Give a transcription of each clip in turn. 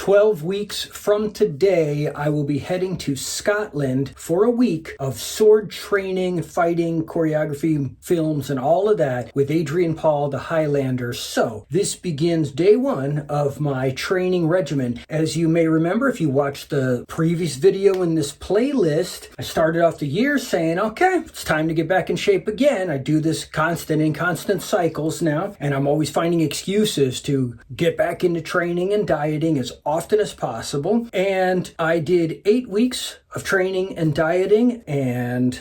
12 weeks from today, I will be heading to Scotland for a week of sword training, fighting, choreography, films, and all of that with Adrian Paul, the Highlander. So this begins day one of my training regimen. As you may remember, if you watched the previous video in this playlist, I started off the year saying, okay, it's time to get back in shape again. I do this in constant cycles now, and I'm always finding excuses to get back into training and dieting as often as possible. And I did 8 weeks of training and dieting, and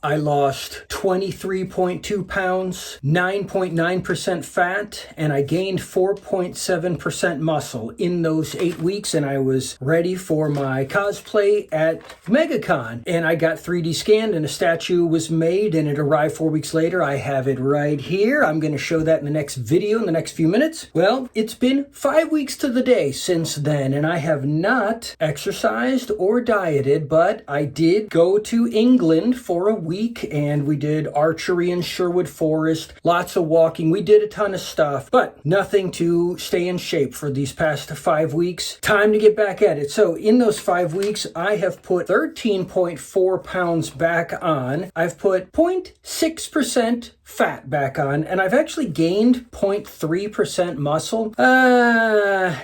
I lost 23.2 pounds, 9.9% fat, and I gained 4.7% muscle in those 8 weeks, and I was ready for my cosplay at MegaCon. And I got 3D scanned, and a statue was made, and it arrived 4 weeks later. I have it right here. I'm going to show that in the next video in the next few minutes. Well, it's been 5 weeks to the day since then, and I have not exercised or dieted, but I did go to England for a week, and we did archery in Sherwood Forest, lots of walking. We did a ton of stuff, but nothing to stay in shape for these past 5 weeks. Time to get back at it. So in those 5 weeks, I have put 13.4 pounds back on. I've put 0.6% fat back on, and I've actually gained 0.3% muscle. I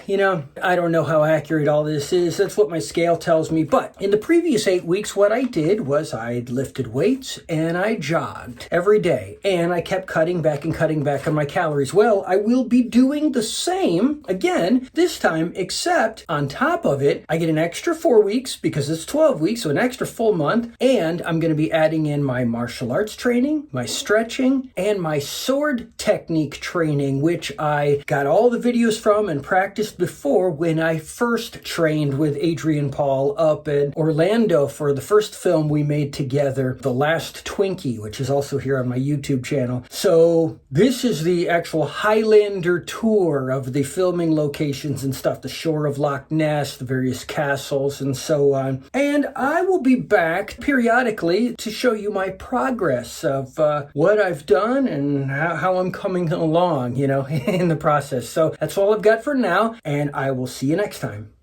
don't know how accurate all this is. That's what my scale tells me. But in the previous 8 weeks, what I did was I lifted weights and I jogged every day, and I kept cutting back on my calories. Well, I will be doing the same again this time, except on top of it, I get an extra 4 weeks because it's 12 weeks, so an extra full month, and I'm going to be adding in my martial arts training, my stretching, and my sword technique training, which I got all the videos from and practiced before when I first trained with Adrian Paul up in Orlando for the first film we made together, The Last Twinkie, which is also here on my YouTube channel. So this is the actual Highlander tour of the filming locations and stuff, the shore of Loch Ness, the various castles, and so on. And I will be back periodically to show you my progress of what I've done and how I'm coming along, in the process. So that's all I've got for now, and I will see you next time.